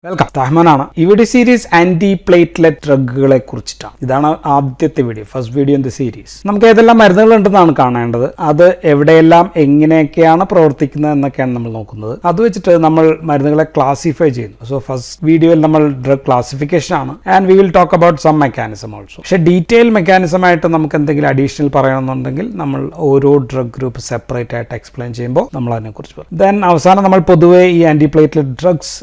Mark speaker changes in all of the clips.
Speaker 1: Welcome. റഹ്മാനാണ്. ഇവിടെ series anti platelet ഡ്രഗുകളെ കുറിച്ചിട്ടാണ്. ഇതാണ് ആദ്യത്തെ video, first video in the series. നമുക്ക് ഏതെല്ലാം മരുന്നുകൾ ഉണ്ടെന്നാണ് കാണേണ്ടത്, അത് എവിടെയെല്ലാം എങ്ങനെയൊക്കെയാണ് പ്രവർത്തിക്കുന്നത് എന്നൊക്കെയാണ് നമ്മൾ നോക്കുന്നത്. അത് വെച്ചിട്ട് നമ്മൾ മരുന്നുകളെ ക്ലാസിഫൈ ചെയ്യുന്നു. സോ ഫസ്റ്റ് വീഡിയോയിൽ നമ്മൾ ഡ്രഗ് ക്ലാസിഫിക്കേഷൻ ആണ് and we will talk about some mechanism also. പക്ഷേ ഡീറ്റെയിൽ മെക്കാനിസം ആയിട്ട് നമുക്ക് എന്തെങ്കിലും അഡീഷണൽ പറയണമെന്നുണ്ടെങ്കിൽ നമ്മൾ ഓരോ ഡ്രഗ് ഗ്രൂപ്പ് സെപ്പറേറ്റ് ആയിട്ട് എക്സ്പ്ലെയിൻ ചെയ്യുമ്പോൾ നമ്മൾ അതിനെക്കുറിച്ച് പറയും. ദെൻ അവസാനം നമ്മൾ പൊതുവെ ഈ ആന്റി പ്ലേറ്റ്ലെറ്റ് ഡ്രഗ്സ്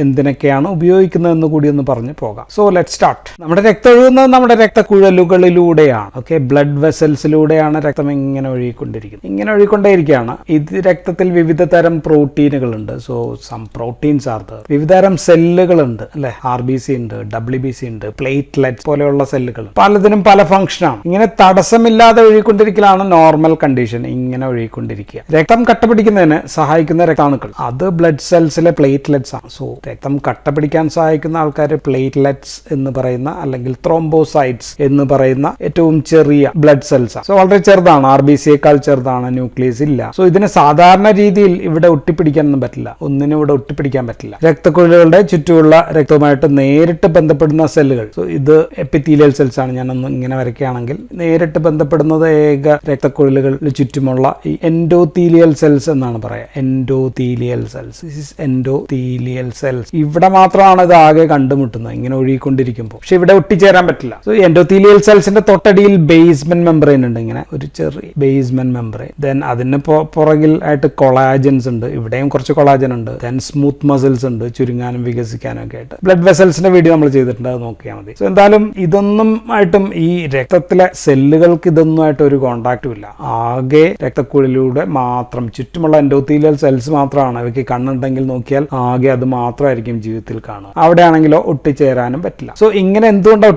Speaker 1: എന്തിനൊക്കെയാണ് ഉപയോഗിക്കുന്നതെന്ന് കൂടി ഒന്ന് പറഞ്ഞു പോകാം. So let start. നമ്മുടെ രക്തം ഒഴുകുന്നത് നമ്മുടെ രക്തക്കുഴലുകളിലൂടെയാണ്. ഓക്കെ, ബ്ലഡ് വെസൽസിലൂടെയാണ് രക്തം ഇങ്ങനെ ഒഴുകിക്കൊണ്ടേയിരിക്കുകയാണ്. ഇത് രക്തത്തിൽ വിവിധ തരം പ്രോട്ടീനുകളുണ്ട്. So some proteins are there. വിവിധ തരം സെല്ലുകളുണ്ട് അല്ലെ, RBC ഉണ്ട്, WBC ഉണ്ട്, പ്ലേറ്റ്ലെറ്റ് പോലെയുള്ള സെല്ലുകൾ. പലതിനും പല ഫംഗ്ഷനാണ്. ഇങ്ങനെ തടസ്സമില്ലാതെ ഒഴുകിക്കൊണ്ടിരിക്കലാണ് നോർമൽ കണ്ടീഷൻ. ഇങ്ങനെ ഒഴുകിക്കൊണ്ടിരിക്കുക. രക്തം കട്ടപിടിക്കുന്നതിന് സഹായിക്കുന്ന രക്താണുക്കൾ, അത് ബ്ലഡ് സെൽസിലെ പ്ലേറ്റ്ലെറ്റ്സ് ആണ്. സോ രക്തം കട്ട പിടിക്കാൻ സഹായിക്കുന്ന ആൾക്കാർ പ്ലേറ്റ്ലെറ്റ്സ് എന്ന് പറയുന്ന അല്ലെങ്കിൽ ത്രോംബോസൈറ്റ്സ് എന്ന് പറയുന്ന ഏറ്റവും ചെറിയ ബ്ലഡ് സെൽസ് ആണ്. സോ വളരെ ചെറുതാണ്, RBCയേക്കാൾ ചെറുതാണ്, ന്യൂക്ലിയസ് ഇല്ല. സോ ഇതിന് സാധാരണ രീതിയിൽ ഇവിടെ ഒട്ടിപ്പിടിക്കാനൊന്നും പറ്റില്ല, ഒന്നിനും ഇവിടെ ഒട്ടിപ്പിടിക്കാൻ പറ്റില്ല. രക്തക്കുഴലുകളുടെ ചുറ്റുമുള്ള രക്തവുമായിട്ട് നേരിട്ട് ബന്ധപ്പെടുന്ന സെല്ലുകൾ, സോ ഇത് എപ്പിത്തീലിയൽ സെൽസ് ആണ്. ഞാനൊന്ന് ഇങ്ങനെ വരയ്ക്കുകയാണെങ്കിൽ നേരിട്ട് ബന്ധപ്പെടുന്നത് ഏക രക്തക്കുഴലുകളിൽ ചുറ്റുമുള്ള ഈ എൻഡോത്തീലിയൽ സെൽസ് എന്നാണ് പറയാ. Endothelial cells, endothelial cells. ഇവിടെ മാത്രമാണ് ഇത് ആകെ കണ്ടുമുട്ടുന്നത് ഇങ്ങനെ ഒഴുകിക്കൊണ്ടിരിക്കുമ്പോൾ. പക്ഷെ ഇവിടെ ഒട്ടിച്ചേരാൻ പറ്റില്ല. സോ എൻഡോത്തീലിയൽ സെൽസിന്റെ തൊട്ടടിയിൽ ബേസ്മെന്റ് മെംബ്രെയിൻ ഉണ്ട്, ഇങ്ങനെ ഒരു ചെറിയ ബേസ്മെന്റ് മെംബ്രെയിൻ. ദെൻ അതിന് പുറകിൽ ആയിട്ട് കൊളാജൻസ് ഉണ്ട്, ഇവിടെയും കുറച്ച് കൊളാജൻ ഉണ്ട്. ദെൻ സ്മൂത്ത് മസിൽസ് ഉണ്ട്, ചുരുങ്ങാനും വികസിക്കാനും ഒക്കെ ആയിട്ട്. ബ്ലഡ് വെസൽസിന്റെ വീഡിയോ നമ്മൾ ചെയ്തിട്ടുണ്ട്, അത് നോക്കിയാൽ മതി. സോ എന്തായാലും ഇതൊന്നും ആയിട്ടും ഈ രക്തത്തിലെ സെല്ലുകൾക്ക് ഇതൊന്നും ആയിട്ട് ഒരു കോണ്ടാക്റ്റും ഇല്ല. ആകെ രക്തക്കുഴലിലൂടെ മാത്രം ചുറ്റുമുള്ള എൻഡോത്തീലിയൽ സെൽസ് മാത്രമാണ്. അവയ്ക്ക് കണ്ണുണ്ടെങ്കിൽ നോക്കിയാൽ ആകെ അത് മാത്രമായിരിക്കും ജീവിതത്തിൽ കാണുക. അവിടെയാണെങ്കിലോ ഒട്ടിച്ചേരാനും പറ്റില്ല. സോ ഇങ്ങനെ എന്തുകൊണ്ടാണ്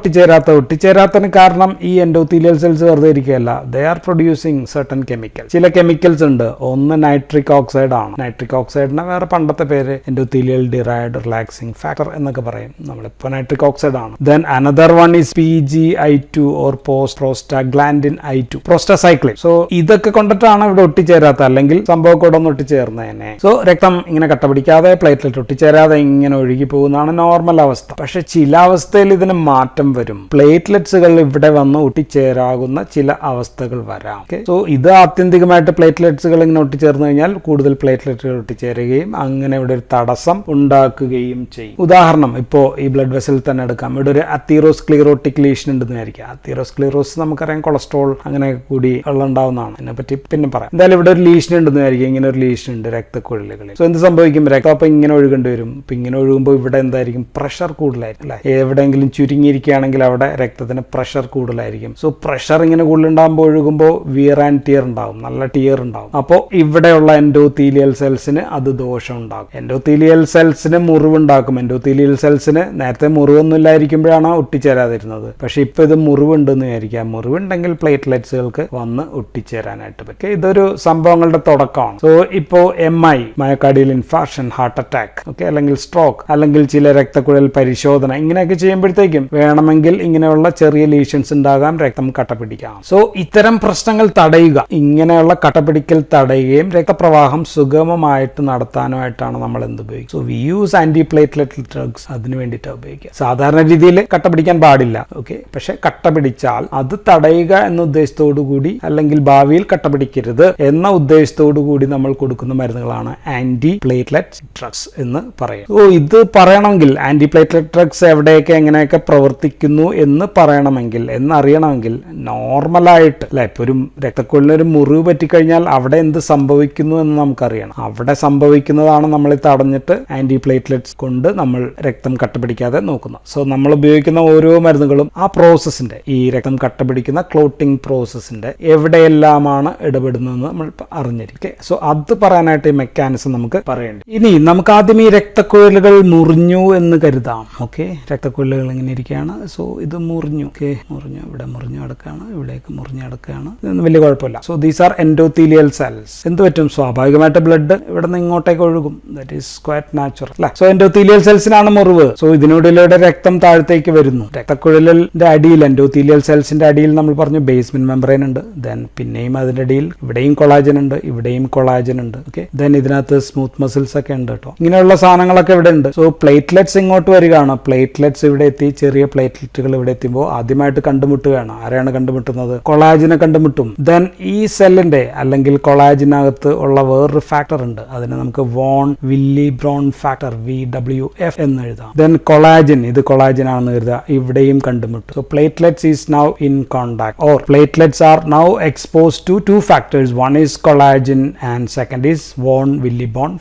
Speaker 1: ഒട്ടിച്ചേരാത്തതിന് കാരണം ഈ എൻഡോത്തീലിയൽ സെൽസ് വെറുതെ ഇരിക്കുകയല്ല, they are producing certain chemical. ചില കെമിക്കൽസ് ഉണ്ട്. ഒന്ന് നൈട്രിക് ഓക്സൈഡ് ആണ്. നൈട്രിക് ഓക്സൈഡിന് വേറെ പണ്ടത്തെ പേര് എൻഡോത്തീലിയൽ ഡിറൈവ്ഡ് റിലാക്സിംഗ് ഫാക്ടർ എന്നൊക്കെ പറയും. നമ്മളിപ്പോ നൈട്രിക് ഓക്സൈഡ് ആണ്. Then another one is PGI2 or prostaglandin I2, പ്രോസ്റ്റാസൈക്ലിൻ. So ഇതൊക്കെ കൊണ്ടിട്ടാണ് ഇവിടെ ഒട്ടിച്ചേരാത്ത, അല്ലെങ്കിൽ സംഭവം കൂടെ ഒന്ന് ഒട്ടിച്ചേർന്നതന്നെ. സോ രക്തം ഇങ്ങനെ കട്ട പിടിക്കാതെ, പ്ലേറ്റ്ലെറ്റ് ഒട്ടിച്ചേരാതെ ഇങ്ങനെ ഒഴുകി പോകുന്നതാണ് നോർമൽ അവസ്ഥ. പക്ഷെ ചില അവസ്ഥയിൽ ഇതിന് മാറ്റം വരും. പ്ലേറ്റ്ലെറ്റ്സുകൾ ഇവിടെ വന്ന് ഒട്ടിച്ചേരാകുന്ന ചില അവസ്ഥകൾ വരാം. ഓക്കെ, സോ ഇത് ആത്യന്തികമായിട്ട് പ്ലേറ്റ്ലെറ്റ്സുകൾ ഇങ്ങനെ ഒട്ടിച്ചേർന്ന് കഴിഞ്ഞാൽ കൂടുതൽ പ്ലേറ്റ്ലെറ്റുകൾ ഒട്ടിച്ചേരുകയും അങ്ങനെ ഇവിടെ ഒരു തടസ്സം ഉണ്ടാക്കുകയും ചെയ്യും. ഉദാഹരണം ഇപ്പോൾ ഈ ബ്ലഡ് വെസൽ തന്നെ എടുക്കാം. ഇവിടെ ഒരു അത്തീറോസ്ക്ലീറോട്ടിക് ലീഷൻ ഉണ്ടെന്ന് വിചാരിക്കുക. അത്തീറോസ്ക്ലീറോസ് നമുക്കറിയാം കൊളസ്ട്രോൾ അങ്ങനെ കൂടി ഉണ്ടാവുന്നതാണ്. അതിനെപ്പറ്റി പിന്നെ പറയാം. എന്തായാലും ഇവിടെ ഒരു ലീഷൻ ഉണ്ടെന്ന് വിചാരിക്കുക. ഇങ്ങനെ ഒരു ലീഷൻ ഉണ്ട് രക്തക്കുഴലുകളിൽ. സോ എന്ത് സംഭവിക്കും? രക്തം അപ്പം ഇങ്ങനെ ഒഴുകേണ്ടി വരും. ഇപ്പം ഇങ്ങനെ ഒഴുകുമ്പോൾ ഇവിടെ എന്തായിരിക്കും? പ്രഷർ കൂടുതലായിരിക്കും അല്ലെ. എവിടെയെങ്കിലും ചുരുങ്ങിയിരിക്കുകയാണെങ്കിൽ അവിടെ രക്തത്തിന് പ്രഷർ കൂടുതലായിരിക്കും. സോ പ്രഷർ ഇങ്ങനെ കൂടുതലുണ്ടാകുമ്പോൾ ഒഴുകുമ്പോൾ വിയർ ആൻഡ് ടിയർ ഉണ്ടാവും, നല്ല ടിയർ ഉണ്ടാവും. അപ്പോൾ ഇവിടെയുള്ള എൻഡോത്തീലിയൽ സെൽസിന് അത് ദോഷം ഉണ്ടാകും. എൻഡോത്തീലിയൽ സെൽസിന് മുറിവുണ്ടാക്കും. എൻഡോത്തീലിയൽ സെൽസിന് നേരത്തെ മുറിവൊന്നും ഇല്ലായിരിക്കുമ്പോഴാണ് ഒട്ടിച്ചേരാതിരുന്നത്. പക്ഷെ ഇപ്പൊ ഇത് മുറിവുണ്ടെന്ന് വിചാരിക്കാം. മുറിവുണ്ടെങ്കിൽ പ്ലേറ്റ്ലെറ്റ്സുകൾക്ക് വന്ന് ഒട്ടിച്ചേരാനായിട്ട് പറ്റും. ഇതൊരു സംഭവങ്ങളുടെ തുടക്കമാണ്. സോ ഇപ്പോ MI, myocardial infarction, heart attack, okay, അല്ലെങ്കിൽ സ്ട്രോക്ക്, അല്ലെങ്കിൽ ചില രക്തക്കുഴൽ പരിശോധന, ഇങ്ങനെയൊക്കെ ചെയ്യുമ്പോഴത്തേക്കും വേണമെങ്കിൽ ഇങ്ങനെയുള്ള ചെറിയ ലീഷൻസ് ഉണ്ടാകാം, രക്തം കട്ടപിടിക്കാം. സോ ഇത്തരം പ്രശ്നങ്ങൾ തടയുക, ഇങ്ങനെയുള്ള കട്ടപിടിക്കൽ തടയുകയും രക്തപ്രവാഹം സുഗമമായിട്ട് നടത്താനുമായിട്ടാണ് നമ്മൾ എന്ത് ഉപയോഗിക്കുക? So we use anti platelet drugs. അതിന് വേണ്ടിയിട്ടാണ് ഉപയോഗിക്കുക. സാധാരണ രീതിയിൽ കട്ടപിടിക്കാൻ പാടില്ല, ഓക്കെ, പക്ഷെ കട്ടപിടിച്ചാൽ അത് തടയുക എന്ന ഉദ്ദേശത്തോടു കൂടി, അല്ലെങ്കിൽ ഭാവിയിൽ കട്ടപിടിക്കരുത് എന്ന ഉദ്ദേശത്തോടു കൂടി നമ്മൾ കൊടുക്കുന്ന മരുന്നുകളാണ് ആന്റി പ്ലേറ്റ്ലെറ്റ് ഡ്രഗ്സ് എന്ന് പറയും. ഓ, ഇത് പറയണമെങ്കിൽ ആന്റി പ്ലേറ്റ്ലെറ്റ് ഡ്രഗ്സ് എവിടെയൊക്കെ എങ്ങനെയൊക്കെ പ്രവർത്തിക്കുന്നു എന്ന് പറയണമെങ്കിൽ, എന്നറിയണമെങ്കിൽ നോർമലായിട്ട് അല്ലെ, ഇപ്പൊ ഒരു രക്തക്കുഴലിനൊരു മുറിവ് പറ്റിക്കഴിഞ്ഞാൽ അവിടെ എന്ത് സംഭവിക്കുന്നു എന്ന് നമുക്കറിയണം. അവിടെ സംഭവിക്കുന്നതാണ് നമ്മൾ തടഞ്ഞിട്ട് ആന്റി പ്ലേറ്റ്ലെറ്റ്സ് കൊണ്ട് നമ്മൾ രക്തം കട്ടപിടിക്കാതെ നോക്കുന്നത്. സോ നമ്മൾ ഉപയോഗിക്കുന്ന ഓരോ മരുന്നുകളും ആ പ്രോസസ്സിന്റെ, ഈ രക്തം കട്ടപിടിക്കുന്ന ക്ലോട്ടിംഗ് പ്രോസസ്സിന്റെ എവിടെയെല്ലാമാണ് ഇടപെടുന്നതെന്ന് നമ്മൾ അറിഞ്ഞിരിക്കും. സോ അത് പറയാനായിട്ട് ഈ മെക്കാനിസം നമുക്ക് പറയേണ്ടി. ഇനി നമുക്ക് ആദ്യം ഈ രക്തക്കുഴലുകൾ മുറിഞ്ഞു എന്ന് കരുതാം. ഓക്കെ, രക്തക്കുഴലുകൾ ഇങ്ങനെ ഇരിക്കുകയാണ്. സോ ഇത് മുറിഞ്ഞു, ഓക്കെ, മുറിഞ്ഞു, ഇവിടെ മുറിഞ്ഞു കിടക്കുകയാണ്, ഇവിടേക്ക് മുറിഞ്ഞു കിടക്കുകയാണ്. ഇതൊന്നും വലിയ കുഴപ്പമില്ല. So these are endothelial cells. എന്ത് പറ്റും? സ്വാഭാവികമായിട്ട് ബ്ലഡ് ഇവിടെ നിന്ന് ഇങ്ങോട്ടേക്ക് ഒഴുകും. ദാറ്റ് ഈസ് ക്വൈറ്റ് നാച്ചുറൽ അല്ലേ. സോ എൻഡോത്തീലിയൽ സെൽസിനാണ് മുറിവ്. സോ ഇതിനോടിലൂടെ രക്തം താഴത്തേക്ക് വരുന്നു. രക്തക്കുഴലിന്റെ അടിയിൽ, എൻഡോത്തീലിയൽ സെൽസിന്റെ അടിയിൽ നമ്മൾ പറഞ്ഞു ബേസ്മെന്റ് മെംബ്രെയിൻ ഉണ്ട്. ദെൻ പിന്നെയും അതിന്റെ അടിയിൽ ഇവിടെയും കൊളാജൻ ഉണ്ട്, ഇവിടെയും കൊളാജൻ ഉണ്ട്. ഓക്കെ, ദെൻ ഇതിനകത്ത് സ്മൂത്ത് മസിൽസ് ഒക്കെ ഉണ്ട് കേട്ടോ. ഇങ്ങനെയുള്ള സാധനങ്ങളൊക്കെ ഇവിടെ ഉണ്ട്. സോ പ്ലേറ്റ്ലെറ്റ്സ് ഇങ്ങോട്ട് വരികയാണ്. പ്ലേറ്റ്ലെറ്റ്സ് ഇവിടെ എത്തി, ചെറിയ പ്ലേറ്റ്ലെറ്റുകൾ ഇവിടെ എത്തുമ്പോൾ ആദ്യമായിട്ട് കണ്ടുമുട്ടുകയാണ്. ആരെയാണ് കണ്ടുമുട്ടുന്നത്? കൊളാജിനെ കണ്ടുമുട്ടും. ദെൻ ഈ സെല്ലിന്റെ അല്ലെങ്കിൽ കൊളാജിനകത്ത് ഉള്ള വേറൊരു ഫാക്ടർ ഉണ്ട്, അതിനെ നമുക്ക് വോൺ വില്ലിബ്രോൺ ഫാക്ടർ VWF എന്ന് എഴുതാം. ദെൻ കൊളാജിൻ, ഇത് കൊളാജിൻ ആണെന്ന് കരുതുക, ഇവിടെയും കണ്ടുമുട്ടും. So platelets is now in contact or platelets are now exposed to two factors. One is collagen and second is von Willebrand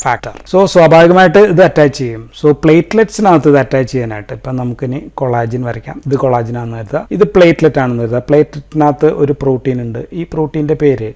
Speaker 1: factor. So സ്വാഭാവികമായിട്ട് ഇത് അറ്റാച്ച് ചെയ്യും. സോ പ്ലേറ്റ്ലെറ്റ്സിനകത്ത് ഇത് അറ്റാച്ച് ചെയ്യാനായിട്ട് ഇപ്പം നമുക്കിനി കൊളാജിൻ വരയ്ക്കാം. ഇത് കൊളാജിൻ ആണെന്ന് കരുതുക, ഇത് പ്ലേറ്റ്ലെറ്റ് ആണെന്ന് കരുതുക. പ്ലേറ്റ്ലെറ്റിനകത്ത് ഒരു പ്രോട്ടീൻ ഉണ്ട്. ഈ പ്രോട്ടീന്റെ പേര്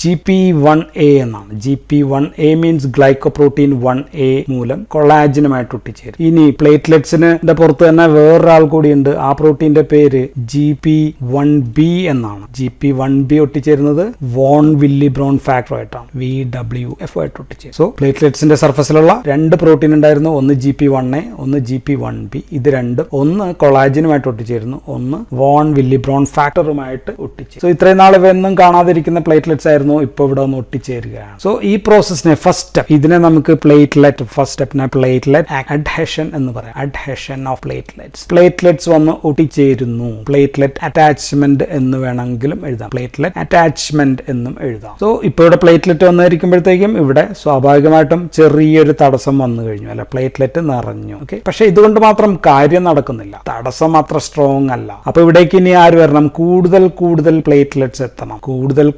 Speaker 1: GP1A എന്നാണ്. GP1A മീൻസ് ഗ്ലൈക്കോപ്രോട്ടീൻ 1A മൂലം കൊളാജിനുമായിട്ട് ഒട്ടിച്ചേരും. ഇനി പ്ലേറ്റ്ലെറ്റ്സിന് പുറത്ത് തന്നെ വേറൊരാൾ കൂടിയുണ്ട്. ആ പ്രോട്ടീന്റെ പേര് GP1B എന്നാണ്. GP1B ഒട്ടിച്ചേരുന്നത് വോൺ വില്ലിബ്രോൺ ഫാക്ടർ ആയിട്ടാണ്, VWF ആയിട്ട് ഒട്ടിച്ചേരും. സോ പ്ലേറ്റ്ലെറ്റ്സിന്റെ സർഫസിലുള്ള രണ്ട് പ്രോട്ടീൻ ഉണ്ടായിരുന്നു, ഒന്ന് GP1A, ഒന്ന് GP1B. ഇത് രണ്ടും ഒന്ന് കൊളാജിനുമായിട്ട് ഒട്ടിച്ചേരുന്നു, ഒന്ന് വോൺ വില്ലിബ്രോൺ ഫാക്ടറുമായിട്ട് ഒട്ടിച്ചേരും. സോ ഇത്രയും നാൾ ഇവയൊന്നും കാണാതിരിക്കുന്ന പ്ലേറ്റ്ലെറ്റ്സ് ആയിരുന്നു, ഇപ്പോൾ ഇവിടെ ഒന്ന് ഒട്ടിച്ചേരുകയാണ്. സോ ഈ പ്രോസസ്സിനെ ഫസ്റ്റ് സ്റ്റെപ്പ്, ഇതിനെ നമുക്ക് പ്ലേറ്റ്ലെറ്റ്, ഫസ്റ്റ് സ്റ്റെപ്പിനെ പ്ലേറ്റ്ലെറ്റ് അഡ്ഹെഷൻ എന്ന് പറയാം. Adhesion of platelets. പ്ലേറ്റ്ലെറ്റ്സ് വന്ന് ഒട്ടിച്ചേരുന്നു. പ്ലേറ്റ്ലെറ്റ് അറ്റാച്ച്മെന്റ് എന്ന് വേണമെങ്കിലും എഴുതാം, പ്ലേറ്റ്ലെറ്റ് അറ്റാച്ച്മെന്റ് എന്നും എഴുതാം. സോ ഇപ്പോൾ ഇവിടെ പ്ലേറ്റ്ലെറ്റ് വന്നിരിക്കുമ്പോഴത്തേക്കും ഇവിടെ സ്വാഭാവികമായിട്ടും ചെറിയൊരു തടസ്സം വന്നു കഴിഞ്ഞു, അല്ലെ, പ്ലേറ്റ്ലെറ്റ് നിറഞ്ഞു. ഓക്കെ, പക്ഷെ ഇതുകൊണ്ട് മാത്രം കാര്യം നടക്കുന്നില്ല, തടസ്സം അത്ര സ്ട്രോങ് അല്ല. അപ്പൊ ഇവിടേക്ക് ഇനി ആര് വരണം? കൂടുതൽ പ്ലേറ്റ്ലെറ്റ്സ് എത്തണം. കൂടുതൽ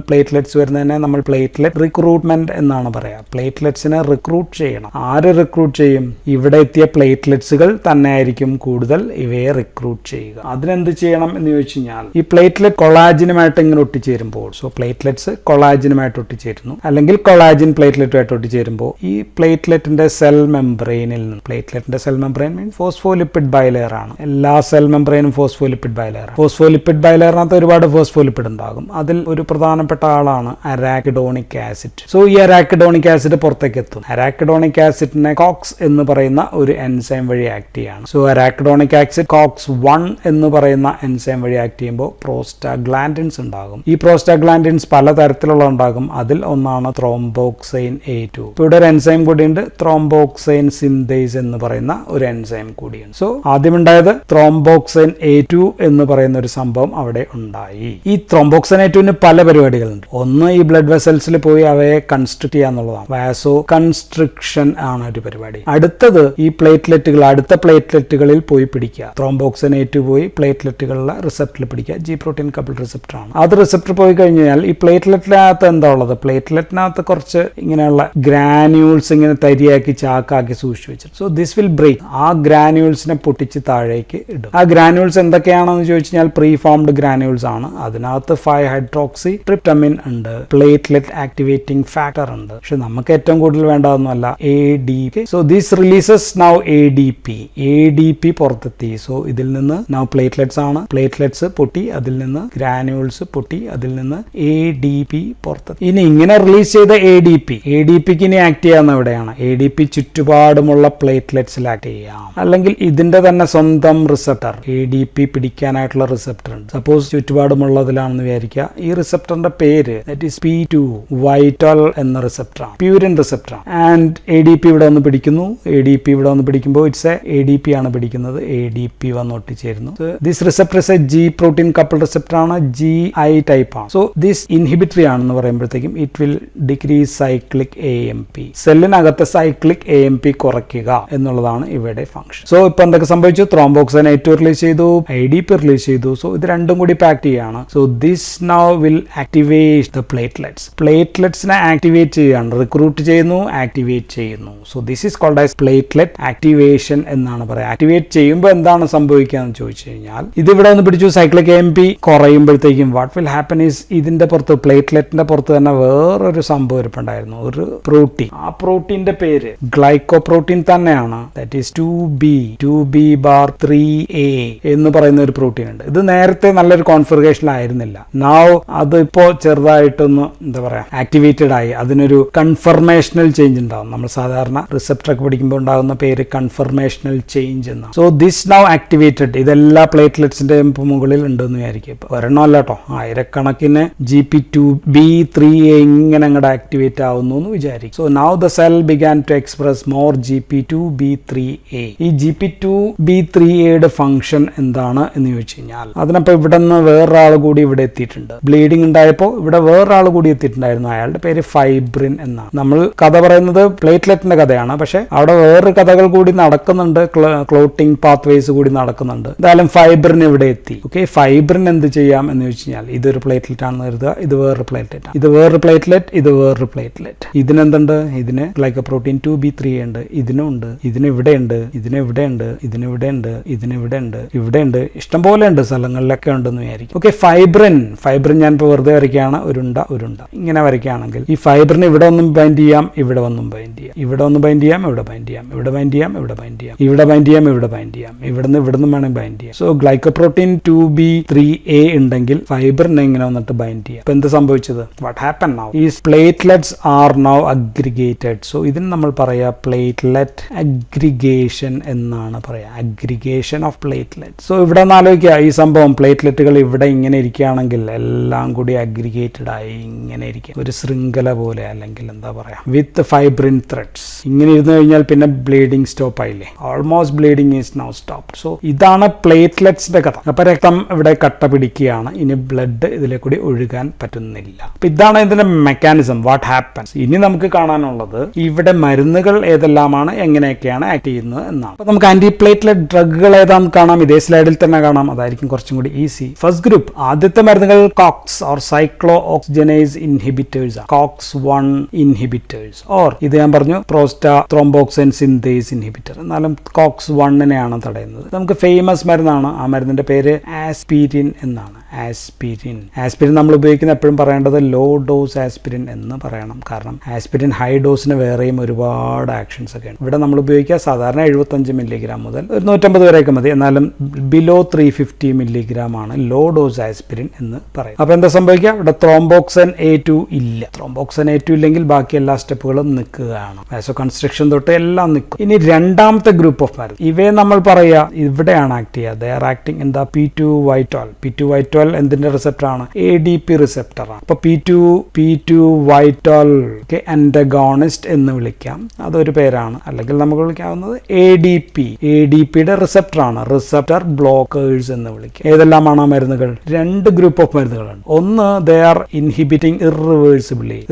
Speaker 1: പ്ലേറ്റ്ലെറ്റ്സ് വരുന്നതിനെ നമ്മൾ പ്ലേറ്റ്ലെറ്റ് റിക്രൂട്ട്മെന്റ് എന്നാണ് പറയാ. പ്ലേറ്റ്ലെറ്റ്സിനെ റിക്രൂട്ട് ചെയ്യണം. ആര് റിക്രൂട്ട് ചെയ്യും? ഇവിടെ എത്തിയ പ്ലേറ്റ്ലെറ്റ്സുകൾ തന്നെ ആയിരിക്കും കൂടുതൽ ഇവയെ റിക്രൂട്ട് ചെയ്യുക. അതിനെന്ത് ചെയ്യണം എന്ന് ചോദിച്ചു കഴിഞ്ഞാൽ, ഈ പ്ലേറ്റ്ലെറ്റ് കൊളാജിനുമായിട്ട് ഇങ്ങനെ ഒട്ടിച്ചേരുമ്പോൾ, സോ പ്ലേറ്റ്ലെറ്റ്സ് കൊളാജിനുമായിട്ട് ഒട്ടിച്ചേരുന്നു, അല്ലെങ്കിൽ കൊളാജിൻ പ്ലേറ്റ്ലെറ്റുമായിട്ട് ഒട്ടിച്ചേരുമ്പോൾ ഈ പ്ലേറ്റ്ലെറ്റിന്റെ സെൽ മെംബ്രെയിനിൽ നിന്ന്, പ്ലേറ്റ്ലെറ്റിന്റെ cell membrane means phospholipid bilayer ആണ്. എല്ലാ സെൽ മെംബ്രെയിനും ഫോസ്ഫോലിപ്പിഡ് ബൈലെയർ. ഫോസ്ഫോലിപ്പിഡ് ബൈലെയറിനകത്ത് ഒരുപാട് ഫോസ്ഫോലിപ്പിഡ് ഉണ്ടാകും. അതിൽ ഒരു പ്രധാനപ്പെട്ട ആളാണ് അരാക്കിഡോണിക് ആസിഡ്. സോ ഈ അരാക്കിഡോണിക് ആസിഡ് പുറത്തേക്ക് എത്തും. അരാക്കിഡോണിക് ആസിഡിനെ കോക്സ് എന്ന് പറയുന്ന ഒരു എൻസൈം വഴി ആക്ട് ചെയ്യാണ്. സോ അരാക്കിഡോണിക് ആസിഡ് കോക്സ് 1 എന്ന് പറയുന്ന എൻസൈം വഴി ആക്ട് ചെയ്യുമ്പോൾ പ്രോസ്റ്റാഗ്ലാൻഡിൻസ് ഉണ്ടാകും. ഈ പ്രോസ്റ്റാഗ്ലാൻഡിൻസ് പലതരത്തിലുള്ള ഉണ്ടാകും. അതിൽ ഒന്നാണ് ത്രോംബോക്സൈൻ A2. ഇവിടെ ഒരു എൻസൈം കൂടിയുണ്ട്, ത്രോംബോക്സൈൻ സിന്തേസ് എന്ന് പറയുന്ന ഒരു എൻസൈം കൂടിയുണ്ട്. സോ ആദ്യം ഉണ്ടായത് ത്രോംബോക്സൈൻ A2 എന്ന് പറയുന്ന ഒരു സംഭവം അവിടെ ഉണ്ടായി. ഈ ത്രോംബോക്സൈൻ A2ന് പല പരിപാടികളുണ്ട്. ഒന്ന് ഈ ബ്ലഡ് വെസൽസിൽ പോയി അവയെ കൺസ്ട്രിക്ട് ചെയ്യാന്നുള്ളതാണ്, വാസോ കൺസ്ട്രിക്ഷൻ ആണ് ഒരു പരിപാടി. അടുത്തത് ഈ പ്ലേറ്റ്ലെറ്റുകൾ, അടുത്ത പ്ലേറ്റ്ലെറ്റുകളിൽ പോയി പിടിക്കുക. ത്രോംബോക്സൈൻ A2 പോയി പ്ലേറ്റ്ലെറ്റുകളിലെ റിസപ്റ്ററിൽ പിടിക്കുക. G പ്രോട്ടീൻ കപ്പിൾഡ് റിസപ്റ്റർ ആണ്. അത് റിസപ്റ്റർ പോയി കഴിഞ്ഞാൽ ഈ പ്ലേറ്റ്ലെറ്റിനകത്ത് എന്താ ഉള്ളത്? പ്ലേറ്റ്ലെറ്റിനകത്ത് കുറച്ച് ഇങ്ങനെയുള്ള ഗ്രാന്യൂൾസ് ഇങ്ങനെ തരിയാക്കി ചാക്കാക്കി സൂക്ഷിച്ചു വെച്ചിട്ട്, സോ ദിസ് വിൽ ബ്രേക്ക്. ആ ഗ്രാന്യൂൾസിനെ പൊട്ടിച്ച് താഴേക്ക് ഇടും. ആ ഗ്രാന്യൂൾസ് എന്തൊക്കെയാണെന്ന് ചോദിച്ചു കഴിഞ്ഞാൽ പ്രീ ഫോംഡ് ഗ്രാന്യൂൾസ് ആണ്. അതിനകത്ത് 5-ഹൈഡ്രോക്സി ട്രിപ്റ്റമിൻ ഉണ്ട്, പ്ലേറ്റ്ലെറ്റ് ആക്ടിവേറ്റിംഗ് ഫാക്ടർ ഉണ്ട്. പക്ഷെ നമുക്ക് ഏറ്റവും കൂടുതൽ വേണ്ടതൊന്നുമല്ല, ADP. So this releases now ADP പുറത്തെത്തി. സോ ഇതിൽ നിന്ന് നൗ പ്ലേറ്റ്ലെറ്റ്സ് ആണ്, പ്ലേറ്റ്ലെറ്റ്സ് പൊട്ടി, അതിൽ നിന്ന് ഗ്രാന്യൂൾസ് പൊട്ടി, അതിൽ നിന്ന് ADP പുറത്തെത്തി. ഇനി ഇങ്ങനെ റിലീസ് ചെയ്ത ADPക്ക് ഇനി ആക്ട് ചെയ്യാവുന്ന എവിടെയാണ്? ADP ചുറ്റുപാടുമുള്ള പ്ലേറ്റ്ലെറ്റ്സിൽ ആക്ട് ചെയ്യാം, അല്ലെങ്കിൽ ഇതിന്റെ തന്നെ സ്വന്തം റിസപ്റ്റർ, ADP പിടിക്കാനായിട്ടുള്ള റിസപ്റ്റർ ഉണ്ട്. സപ്പോസ് ചുറ്റുപാടുമുള്ളതിലാണെന്ന് വിചാരിക്കുക. ഈ റിസപ്റ്ററിന്റെ പേര് P2 വൈറ്റൽ എന്ന റിസപ്റ്ററാണ്, പ്യൂരിൻ റിസപ്റ്ററാണ്. ആൻഡ് ADP ഇവിടെ വന്ന് പിടിക്കുന്നു. ADP ഇവിടെ വന്ന് പിടിക്കുമ്പോൾ ഇറ്റ്സ് ADP ആണ് പിടിക്കുന്നത്. ADP വന്ന് ഒട്ടിച്ചേരുന്നു. This receptor is a G protein coupled receptor ആണ്, GI ടൈപ്പ് ആണ്. സോ ദിസ് ഇൻഹിബിറ്ററി ആണെന്ന് പറയുമ്പോഴത്തേക്കും it will decrease cyclic AMP. സെല്ലിനകത്തെ സൈക്ലിക് AMP കുറയ്ക്കുക എന്നുള്ളതാണ് ഇവിടെ ഫംഗ്ഷൻ. സോ ഇപ്പൊ എന്തൊക്കെ സംഭവിച്ചു? ത്രോംബോക്സൈൻ A2 റിലീസ് ചെയ്തു, ADP റിലീസ് ചെയ്തു. സോ ഇത് രണ്ടും കൂടി പാക്ക് ചെയ്യാണ്. So this now will activate the platelets. പ്ലേറ്റ്ലെറ്റ്സിനെ ആക്ടിവേറ്റ് ചെയ്യുകയാണ്, റിക്രൂട്ട് ചെയ്യുന്നു, ആക്ടിവേറ്റ് ചെയ്യുന്നു. So this is called as platelet activation എന്നാണ് പറയുക. ആക്ടിവേറ്റ് ചെയ്യുമ്പോൾ എന്താണ് സംഭവിക്കുക എന്ന് ചോദിച്ചു കഴിഞ്ഞാൽ, ഇതിവിടെ ഒന്ന് പിടിച്ചു, സൈക്ലിക് AMP കുറയുമ്പോഴത്തേക്കും വാട്ട് വിൽ ഹാപ്പൻ ഈസ്, ഇതിന്റെ പുറത്ത്, പ്ലേറ്റ്ലെറ്റിന്റെ പുറത്ത് തന്നെ വേറൊരു സംഭവം ഇരിപ്പുണ്ടായിരുന്നു, ഒരു പ്രോട്ടീൻ. ആ പ്രോട്ടീന്റെ പേര് ഗ്ലൈക്കോപ്രോട്ടീൻ തന്നെയാണ്. ദാറ്റ് ഈസ് 2B3A എന്ന് പറയുന്ന ഒരു പ്രോട്ടീൻ ഉണ്ട്. ഇത് നേരത്തെ നല്ലൊരു കോൺഫിഗറേഷനിലായിരുന്നില്ല. നൗ അത് ഇപ്പോ ചെറുതായിട്ടൊന്ന് എന്താ പറയാ ആക്ടിവേറ്റഡ് ആയി. അതിനൊരു കൺഫർമേഷണൽ ചേഞ്ച് ഉണ്ടാവും. നമ്മൾ സാധാരണ റിസപ്റ്റർ ഒക്കെ പഠിക്കുമ്പോൾ ഉണ്ടാകുന്ന പേര് കൺഫർമേഷണൽ ചേഞ്ച് എന്നാണ്. So this now activated. ഇതെല്ലാ പ്ലേറ്റ്ലെറ്റ്സിന്റെ മുകളിൽ ഉണ്ടെന്ന് വിചാരിക്കും. ഇപ്പൊ ഒരെണ്ണമല്ല കേട്ടോ, GP2B3A ഇങ്ങനെ അങ്ങോട്ട് ആക്ടിവേറ്റ് ആവുന്നു എന്ന് വിചാരിക്കും. So now the cell began to express more GP2B3A. ഈ GP2B3Aയുടെ ഫംഗ്ഷൻ എന്താണ് എന്ന് ചോദിച്ചു കഴിഞ്ഞാൽ അതിനപ്പോൾ ഇവിടെ നിന്ന് വേറൊരാൾ കൂടി ഇവിടെ എത്തിയിട്ടുണ്ട്. ബ്ലീഡിംഗ് ഉണ്ടായപ്പോൾ ഇവിടെ വേറൊരാൾ കൂടി എത്തിയിട്ടുണ്ടായിരുന്നു. അയാളുടെ പേര് ഫൈബ്രിൻ എന്നാണ്. നമ്മൾ കഥ പറയുന്നത് പ്ലേറ്റ്ലെറ്റിന്റെ കഥയാണ്, പക്ഷെ അവിടെ വേറൊരു കഥകൾ കൂടി നടക്കുന്നുണ്ട്, ക്ലോട്ടിംഗ് പാത്വേസ് കൂടി നടക്കുന്നുണ്ട്. എന്തായാലും ഫൈബ്രിൻ ഇവിടെ എത്തി. ഓക്കെ, ഫൈബ്രിൻ എന്ത് ചെയ്യാം എന്ന് ചോദിച്ചു കഴിഞ്ഞാൽ ഇതൊരു പ്ലേറ്റ്ലെറ്റ് ആണെന്ന് കരുതുക, ഇത് വേറൊരു പ്ലേറ്റ്ലെറ്റ് ആണ്, ഇത് വേറൊരു പ്ലേറ്റ്ലെറ്റ്, ഇത് വേറൊരു പ്ലേറ്റ്ലെറ്റ്. ഇതിനെന്തുണ്ട്? ഇതിന് ഗ്ലൈക്കോപ്രോട്ടീൻ 2B3 ഉണ്ട്, ഇതിനും ഉണ്ട്, ഇതിന് ഇവിടെ ഉണ്ട്, ഇതിന് ഇവിടെ ഉണ്ട്, ഇതിന് ഇവിടെ ഉണ്ട്, ഇതിന് ഇവിടെ ഉണ്ട്, ഇവിടെ ഉണ്ട്, ഇഷ്ടംപോലെ ഉണ്ട്, സ്ഥലങ്ങളിലൊക്കെ ഉണ്ടെന്ന് വിചാരിക്കും. ഓക്കെ, ഫൈബ്രിൻ ഞാൻ ഇപ്പോൾ വെറുതെ വരയ്ക്കുകയാണ്, ഉരുണ്ട ഇങ്ങനെ വരയ്ക്കുകയാണെങ്കിൽ ഈ ഫൈബ്രിന് ഇവിടെ ഒന്നും ബൈൻഡ് ചെയ്യാം, ഇവിടെ ഒന്നും ബൈൻഡ് ചെയ്യാം, ഇവിടെ ഒന്ന് ബൈൻഡ് ചെയ്യാം, ഇവിടെ ബൈൻഡ് ചെയ്യാം, ഇവിടെ ബൈൻഡ് ചെയ്യാം, ഇവിടെ ബൈൻഡ് ചെയ്യാം, ഇവിടെ ബൈൻഡ് ചെയ്യാം, ഇവിടെ ബൈൻഡ് ചെയ്യാം, ഇവിടുന്ന് വേണമെങ്കിൽ ബൈൻഡ് ചെയ്യാം. സോ ഗ്ലൈക്കോപ്രോട്ടീൻ 2B3A ഉണ്ടെങ്കിൽ ഫൈബ്രിനെ ഇങ്ങനെ വന്നിട്ട് ബൈൻഡ് ചെയ്യാം. ഇപ്പൊ എന്ത് സംഭവിച്ചത്? What happen now is platelets are now aggregated. So ഇതിന് നമ്മൾ പറയാ പ്ലേറ്റ്ലെറ്റ് അഗ്രിഗേഷൻ എന്നാണ് പറയാ, അഗ്രിഗേഷൻ ഓഫ് പ്ലേറ്റ്ലെറ്റ്. സോ ഇവിടെ ഒന്ന് ആലോചിക്കുക, ഈ സംഭവം പ്ലേറ്റ്ലെറ്റുകൾ ഇവിടെ ഇങ്ങനെ ഇരിക്കുകയാണെങ്കിൽ എല്ലാം കൂടി അഗ്രിഗേറ്റഡ് ആയി ഇങ്ങനെ ഇരിക്കും, ഒരു ശൃംഖല പോലെ, അല്ലെങ്കിൽ എന്താ പറയാ വിത്ത് ഫൈബ്രിൻ ത്രെഡ്സ്. ഇങ്ങനെ ഇരുന്ന് കഴിഞ്ഞാൽ പിന്നെ ബ്ലീഡിംഗ് സ്റ്റോപ്പ് ആയില്ലേ, almost bleeding is now stop. So ഇതാണ് പ്ലേറ്റ്ലെറ്റ്സിന്റെ കഥ. അപ്പൊ രക്തം ഇവിടെ കട്ട പിടിക്കുകയാണ്, ഇനി ബ്ലഡ് ഇതിലെ കൂടി ഒഴുകാൻ പറ്റുന്നില്ല. അപ്പൊ ഇതാണ് ഇതിന്റെ മെക്കാനിസം, വാട്ട് ഹാപ്പൻസ്. ഇനി നമുക്ക് കാണാനുള്ളത് ഇവിടെ മരുന്നുകൾ ഏതെല്ലാമാണ്, എങ്ങനെയൊക്കെയാണ് ആക്ട് ചെയ്യുന്നത് എന്നാണ്. അപ്പൊ നമുക്ക് ആന്റി പ്ലേറ്റ്ലെറ്റ് ഡ്രഗുകൾ ഏതാണെന്ന് കാണാം, ഇതേ സ്ലൈഡിൽ തന്നെ കാണാം, അതായിരിക്കും കുറച്ചും കൂടി ഈസി. ഫസ്റ്റ് ഗ്രൂപ്പ്, ആദ്യത്തെ മരുന്നുകൾ COX or cyclooxygenase inhibitors, COX-1 inhibitors, or ഇത് ഞാൻ പറഞ്ഞു പ്രോസ്റ്റാ ത്രോംബോക്സിൻ സിന്തേസ് ഇൻഹിബിറ്റർ. എന്നാലും COX-1നെയാണ് തടയുന്നത്. നമുക്ക് ഫേമസ് മരുന്നാണ്, ആ മരുന്നിന്റെ പേര് ആസ്പിരിൻ എന്നാണ്. ആസ്പിരിൻ നമ്മൾ ഉപയോഗിക്കുന്ന എപ്പോഴും പറയേണ്ടത് ലോ ഡോസ് ആസ്പിരിൻ എന്ന് പറയണം, കാരണം ആസ്പിരിൻ ഹൈ ഡോസിന് വേറെയും ഒരുപാട് ആക്ഷൻസ് ഒക്കെ ഉണ്ട്. ഇവിടെ നമ്മൾ ഉപയോഗിക്കുക സാധാരണ 75 മില്ലിഗ്രാം മുതൽ ഒരു 150 വരെയൊക്കെ മതി, എന്നാലും ബിലോ 350 മില്ലിഗ്രാം ആണ് ലോ ഡോസ് ആസ്പിരിൻ എന്ന് പറയും. അപ്പൊ എന്താ സംഭവിക്കുക? ഇവിടെ ത്രോംബോക്സിൻ A2 ഇല്ല. ത്രോംബോക്സിൻ A2 ഇല്ലെങ്കിൽ ബാക്കി എല്ലാ സ്റ്റെപ്പുകളും നിൽക്കുകയാണ്, വാസോ കൺസ്ട്രക്ഷൻ തൊട്ട് എല്ലാം നിൽക്കും. ഇനി രണ്ടാമത്തെ ഗ്രൂപ്പ് ഓഫ് മരുന്ന്, ഇവയെ നമ്മൾ പറയുക ഇവിടെയാണ് ആക്ട് ചെയ്യുക, they are acting in the P2Y12. P2Y12 എന്തിന്റെ റിസപ്റ്റർ ആണ്? ADP റിസപ്റ്റർ ആണ്. അപ്പൊ P2Y12 ആന്റഗോണിസ്റ്റ് എന്ന് വിളിക്കാം, അതൊരു പേരാണ്. അല്ലെങ്കിൽ നമുക്ക് വിളിക്കാവുന്നത് ADPയുടെ റിസപ്റ്റർ ആണ്, റിസപ്റ്റർ ബ്ലോക്കേഴ്സ് എന്ന് വിളിക്കാം. ഏതെല്ലാമാണ് ആ മരുന്നുകൾ? രണ്ട് ഗ്രൂപ്പ് ഓഫ് മരുന്നുകളുണ്ട്. ഒന്ന് they are inhibiting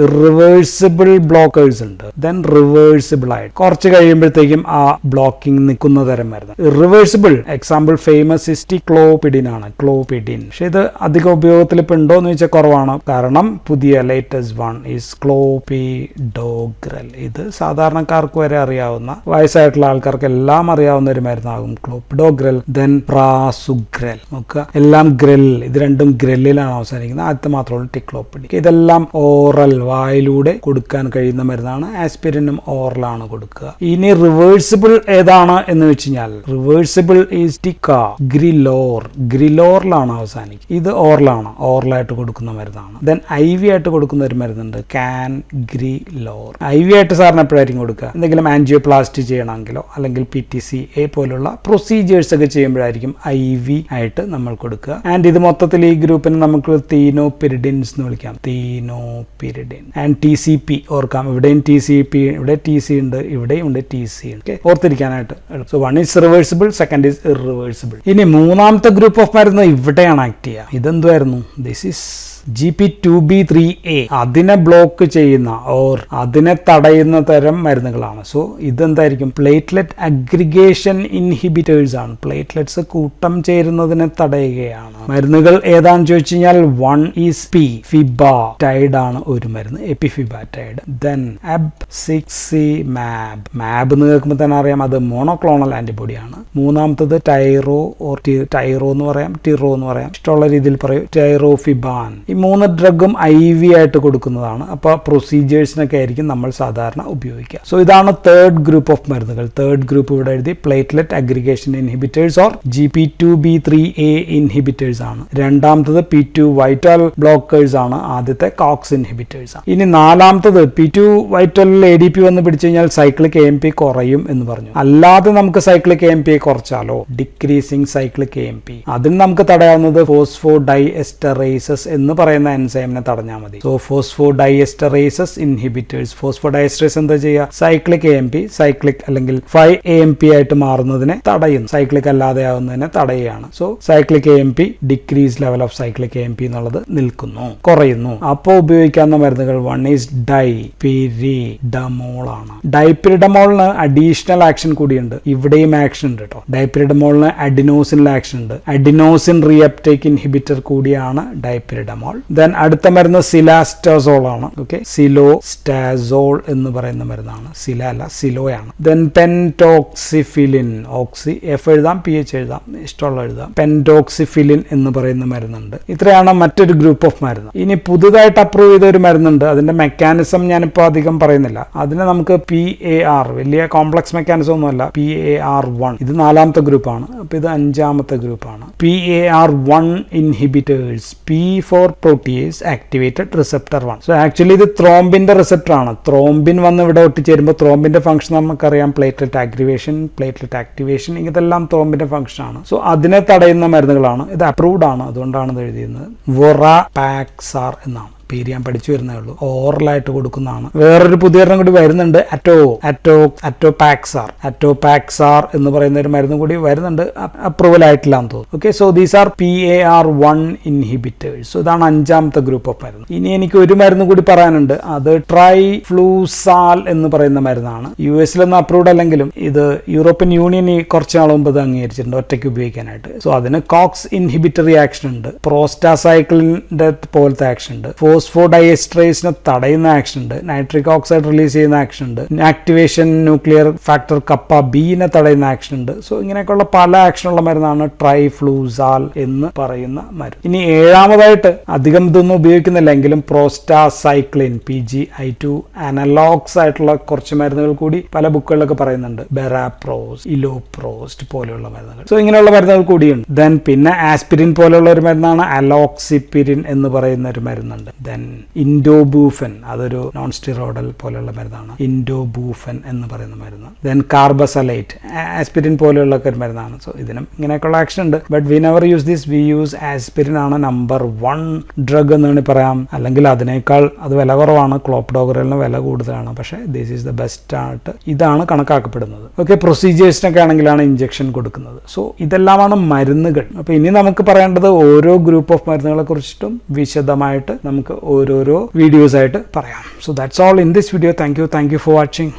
Speaker 1: irreversible blockers ഉണ്ട്, ദെൻ റിവേഴ്സിബിൾ ആയിട്ട് കുറച്ച് കഴിയുമ്പോഴത്തേക്കും ആ ബ്ലോക്കിംഗ് നിൽക്കുന്ന തരം മരുന്ന്. ഇറിവേഴ്സിബിൾ എക്സാമ്പിൾ ഫേമസ് ടിക്ലോപിഡിൻ ആണ്, ക്ലോപിഡിൻ. പക്ഷെ ഇത് അധികം ഉപയോഗത്തിൽ ഇപ്പൊ ഉണ്ടോ എന്ന് ചോദിച്ചാൽ കുറവാണ്, കാരണം പുതിയ ലേറ്റസ്റ്റ് വൺ ഈസ് ക്ലോപ്പിഡോഗ്രൽ. ഇത് സാധാരണക്കാർക്ക് വരെ അറിയാവുന്ന, വയസ്സായിട്ടുള്ള ആൾക്കാർക്ക് എല്ലാം അറിയാവുന്ന ഒരു മരുന്നാകും ക്ലോപ്പിഡോഗ്രൽ. ദെൻ പ്രാസുഗ്രൽ, നോക്കുക എല്ലാം ഗ്രൽ, ഇത് രണ്ടും ഗ്രല്ലിലാണ് അവസാനിക്കുന്നത്, ആദ്യത്തെ മാത്രമുള്ള ടിക്ലോപ്പിഡിൻ. ഇതെല്ലാം ഓറൽ, വായിലൂടെ കൊടുക്കാൻ കഴിയുന്ന മരുന്നാണ്. ആസ്പിരിനും ഓറലാണ് കൊടുക്കുക. ഇനി റിവേഴ്സിബിൾ ഏതാണ് എന്ന് വെച്ച് കഴിഞ്ഞാൽ റിവേഴ്സിബിൾ ഈസ് ഗ്രിലോറിലാണ് അവസാനിക്കുക. ഇത് ഓറലായിട്ട് കൊടുക്കുന്ന മരുന്നാണ്. ദെൻ IV ആയിട്ട് കൊടുക്കുന്ന ഒരു മരുന്നുണ്ട് കാൻഗ്രിലോർ. IV ആയിട്ട് സാറിന് എപ്പോഴായിരിക്കും കൊടുക്കുക? എന്തെങ്കിലും ആൻജിയോപ്ലാസ്റ്റി ചെയ്യണമെങ്കിലോ അല്ലെങ്കിൽ PTCA പോലുള്ള പ്രൊസീജിയേഴ്സ് ഒക്കെ ചെയ്യുമ്പോഴായിരിക്കും IV ആയിട്ട് നമ്മൾ കൊടുക്കുക. ആൻഡ് ഇത് മൊത്തത്തിൽ ഈ ഗ്രൂപ്പിന് നമുക്ക് തീനോപിരിഡിൻസ് എന്ന് വിളിക്കാം, തീനോപിരിഡിൻ. ആൻഡ് TCP ഓർക്കാം, ഇവിടെയും TCP, ഇവിടെ TC ഉണ്ട്, ഇവിടെയും ഉണ്ട് TC ഉണ്ട്, ഓർത്തിരിക്കാനായിട്ട്. So one is reversible, second is irreversible. ഇനി മൂന്നാമത്തെ ഗ്രൂപ്പ് ഓഫ് മരുന്ന് ഇവിടെയാണ് ആക്ട് ചെയ്യുക. ഇതെന്തുവായിരുന്നു? This is GP2B3A. അതിനെ ബ്ലോക്ക് ചെയ്യുന്ന ഓർ അതിനെ തടയുന്ന തരം മരുന്നുകളാണ്. സോ ഇതെന്തായിരിക്കും? പ്ലേറ്റ്ലെറ്റ് അഗ്രിഗേഷൻ ഇൻഹിബിറ്റേഴ്സ് ആണ്. പ്ലേറ്റ്ലെറ്റ്സ് കൂട്ടം ചേരുന്നതിനെ തടയുകയാണ്. മരുന്നുകൾ ഏതാണെന്ന് ചോദിച്ചു കഴിഞ്ഞാൽ വൺ ഈസ് ഫിബാറ്റൈഡ് ആണ് ഒരു മരുന്ന്, എപ്പിഫിബാറ്റൈഡ്. ദെൻ അബ്സിക്സിമാബ്. മാബ് എന്ന് കേൾക്കുമ്പോൾ തന്നെ അറിയാം അത് മോണോക്ലോണൽ ആന്റിബോഡിയാണ്. മൂന്നാമത്തത് ടൈറോ എന്ന് പറയാം, ടിറോ എന്ന് പറയാം, ഇഷ്ടമുള്ള രീതിയിൽ പറയും, ടൈറോഫിബാൻ. ഈ മൂന്ന് ഡ്രഗും IV ആയിട്ട് കൊടുക്കുന്നതാണ്. അപ്പോൾ പ്രൊസീജിയേഴ്സിനൊക്കെ ആയിരിക്കും നമ്മൾ സാധാരണ ഉപയോഗിക്കുക. സോ ഇതാണ് തേർഡ് ഗ്രൂപ്പ് ഓഫ് മരുന്നുകൾ. തേർഡ് ഗ്രൂപ്പ് ഇവിടെ എഴുതി platelet aggregation inhibitors or GP2B3A inhibitors ആണ്. രണ്ടാമത്തത് P2Y12 ബ്ലോക്കേഴ്സ് ആണ്. ആദ്യത്തെ COX ഇൻഹിബിറ്റേഴ്സ് ആണ്. ഇനി നാലാമത്തത് P2Y12 ADP വന്ന് പിടിച്ചു കഴിഞ്ഞാൽ സൈക്ലിക് AMP കുറയും എന്ന് പറഞ്ഞു. അല്ലാതെ നമുക്ക് സൈക്ലിക് AMP കുറച്ചാലോ? Decreasing cyclic AMP. അതിന് നമുക്ക് തടയാവുന്നത് ഫോസ്ഫോഡൈഎസ്റ്ററേസസ് എന്ന് പറയുന്ന എൻസൈമിനെ തടഞ്ഞാൽ മതി. So ഫോസ്ഫോഡൈഎസ്റ്ററേസസ് inhibitors. ഫോസ്ഫോഡൈഎസ്റ്ററേസ് എന്താ ചെയ്യുക? സൈക്ലിക് AMP, സൈക്ലിക് അല്ലെങ്കിൽ 5-AMP ആയിട്ട് മാറുന്നതിനെ തടയുന്നു, സൈക്ലിക് അല്ലാതെ ആവുന്നതിനെ തടയുകയാണ്. So cyclic AMP, decrease level of cyclic AMP എന്നുള്ളത് നിൽക്കുന്നു, കുറയുന്നു. അപ്പോൾ ഉപയോഗിക്കാവുന്ന മരുന്നുകൾ വൺ ഈസ് ഡൈപിരിഡമോൾ ആണ്. ഡൈപിരിഡമോളിന് അഡീഷണൽ ആക്ഷൻ കൂടിയുണ്ട്. ഇവിടെയും ആക്ഷൻ ഉണ്ട് കേട്ടോ. ഡൈപിരിഡമോളിന് അഡിനോസിനിൽ ആക്ഷൻ ഉണ്ട്. അഡിനോസിൻ റീഅപ്ടേക്ക് ഇൻഹിബിറ്റർ കൂടിയാണ് ഡൈപിരിഡമോൾ. ദെൻ അടുത്ത മരുന്ന് സിലാസ്റ്റസോൾ ആണ്. ഓക്കെ, സിലോസ്റ്റാസോൾ എന്ന് പറയുന്ന മരുന്നാണ്. സില അല്ല, സിലോയാണ്. ദെൻ പെൻറ്റോക്സിഫിലിൻ, ഓക്സി എഫ് എഴുതാം, PH എഴുതാം, ഇഷ്ടമുള്ള എഴുതാം. പെൻറ്റോക്സിഫിലിൻ എന്ന് പറയുന്ന മരുന്നുണ്ട്. ഇത്രയാണ് മറ്റൊരു ഗ്രൂപ്പ് ഓഫ് മരുന്ന്. ഇനി പുതുതായിട്ട് അപ്രൂവ് ചെയ്ത ഒരു മരുന്നുണ്ട്. അതിന്റെ മെക്കാനിസം ഞാനിപ്പോൾ അധികം പറയുന്നില്ല. അതിനെ നമുക്ക് PAR, വലിയ കോംപ്ലക്സ് മെക്കാനിസം ഒന്നുമല്ല, PAR1. ഇത് 4ാമത്തെ ഗ്രൂപ്പാണ്. അപ്പൊ ഇത് 5ാമത്തെ ഗ്രൂപ്പാണ്. PAR1 inhibitors, P4 protease activated receptor 1. So actually ഇത് ത്രോംബിന്റെ റിസപ്റ്റർ ആണ്. ത്രോംബിൻ വന്ന് ഇവിടെ ഒട്ടിച്ചേരുമ്പോൾ ത്രോംബിന്റെ ഫംഗ്ഷൻ നമുക്കറിയാം, പ്ലേറ്റ്ലെറ്റ് ആഗ്രിവേഷൻ, പ്ലേറ്റ്ലെറ്റ് ആക്ടിവേഷൻ, ഇതെല്ലാം ത്രോംബിന്റെ ഫംഗ്ഷൻ ആണ്. സോ അതിനെ തടയുന്ന മരുന്നുകളാണ്. ഇത് അപ്രൂവ്ഡ് ആണ്, അതുകൊണ്ടാണ് ഇത് എഴുതിയിരുന്നത്. വൊറാപാക്സാർ എന്നാണ്. പേര് ഞാൻ പഠിച്ചു വരുന്നേ ഉള്ളൂ. ഓറലായിട്ട് കൊടുക്കുന്നതാണ്. വേറൊരു പുതിയ ഒരെണ്ണം കൂടി വരുന്നുണ്ട്, അറ്റോപാക്സാർ എന്ന് പറയുന്ന ഒരു മരുന്ന് കൂടി വരുന്നുണ്ട്. അപ്രൂവൽ ആയിട്ടില്ല എന്ന് തോന്നുന്നു. Okay, so these are PAR1 inhibitors. So ഇതാണ് 5ാമത്തെ ഗ്രൂപ്പ് ഓഫ് മരുന്ന്. ഇനി എനിക്ക് ഒരു മരുന്ന് കൂടി പറയാനുണ്ട്. അത് ട്രൈഫ്ലൂസാൽ എന്ന് പറയുന്ന മരുന്നാണ്. US-ലൊന്നും അപ്രൂവ്ഡ് അല്ലെങ്കിലും ഇത് യൂറോപ്യൻ യൂണിയൻ കുറച്ച് നാൾ മുമ്പ് ഇത് അംഗീകരിച്ചിട്ടുണ്ട് ഒറ്റയ്ക്ക് ഉപയോഗിക്കാനായിട്ട്. സോ അതിന് കോക്സ് ഇൻഹിബിറ്ററി ആക്ഷൻ ഉണ്ട്, പ്രോസ്റ്റാസൈക്ലിന്റെ പോലത്തെ ആക്ഷൻ ഉണ്ട്, ഫോസ്ഫോഡൈഎസ്ട്രേസിനെ തടയുന്ന ആക്ഷൻ ഉണ്ട്, നൈട്രിക് ഓക്സൈഡ് റിലീസ് ചെയ്യുന്ന ആക്ഷൻ ഉണ്ട്, ആക്ടിവേഷൻ ന്യൂക്ലിയർ ഫാക്ടർ കപ്പ ബിനെ തടയുന്ന ആക്ഷൻ ഉണ്ട്. സോ ഇങ്ങനെയൊക്കെയുള്ള പല ആക്ഷനുള്ള മരുന്നാണ് ട്രൈഫ്ലൂസാൽ എന്ന് പറയുന്ന മരുന്ന്. ഇനി 7ാമതായിട്ട് അധികം ഇതൊന്നും ഉപയോഗിക്കുന്നില്ല എങ്കിലും പ്രോസ്റ്റാസൈക്ലിൻ, PGI2 അനലോഗ്സ് ആയിട്ടുള്ള കുറച്ച് മരുന്നുകൾ കൂടി പല ബുക്കുകളിലൊക്കെ പറയുന്നുണ്ട്. ബെറാപ്രോസ്, ഇലോപ്രോസ്റ്റ് പോലെയുള്ള മരുന്നുകൾ. സോ ഇങ്ങനെയുള്ള മരുന്നുകൾ കൂടിയുണ്ട്. ദെൻ പിന്നെ ആസ്പിരിൻ പോലെയുള്ള ഒരു മരുന്നാണ് അലോക്സിപിരിൻ എന്ന് പറയുന്ന ഒരു മരുന്നുണ്ട്. ദെൻ ഇൻഡോബൂഫൻ, അതൊരു നോൺ സ്റ്റിറോയിഡൽ പോലെയുള്ള മരുന്നാണ്, ഇൻഡോബൂഫൻ എന്ന് പറയുന്ന മരുന്ന്. ദെൻ കാർബസലൈറ്റ്, ആസ്പിരിൻ പോലെയുള്ള ഒരു മരുന്നാണ്. സോ ഇതിനും ഇങ്ങനെയൊക്കെയുള്ള ആക്ഷൻ ഉണ്ട്. But we never use this, we use aspirin ആണ് നമ്പർ 1 ഡ്രഗ് എന്ന് വേണമെങ്കിൽ പറയാം. അല്ലെങ്കിൽ അതിനേക്കാൾ അത് വില കുറവാണ്, ക്ലോപ്ഡോഗ്രലിന് വില കൂടുതലാണ്. പക്ഷേ ദിസ് ഈസ് ദ ബെസ്റ്റ് ആയിട്ട് ഇതാണ് കണക്കാക്കപ്പെടുന്നത്. ഓക്കെ, പ്രൊസീജിയേഴ്സിനൊക്കെ ആണെങ്കിലാണ് ഇഞ്ചക്ഷൻ കൊടുക്കുന്നത്. സോ ഇതെല്ലാമാണ് മരുന്നുകൾ. അപ്പോൾ ഇനി നമുക്ക് പറയേണ്ടത് ഓരോ ഗ്രൂപ്പ് ഓഫ് മരുന്നുകളെ കുറിച്ചിട്ടും വിശദമായിട്ട് നമുക്ക് ഓരോരോ വീഡിയോസ് ആയിട്ട് പറയാം. So that's all in this video. Thank you for watching.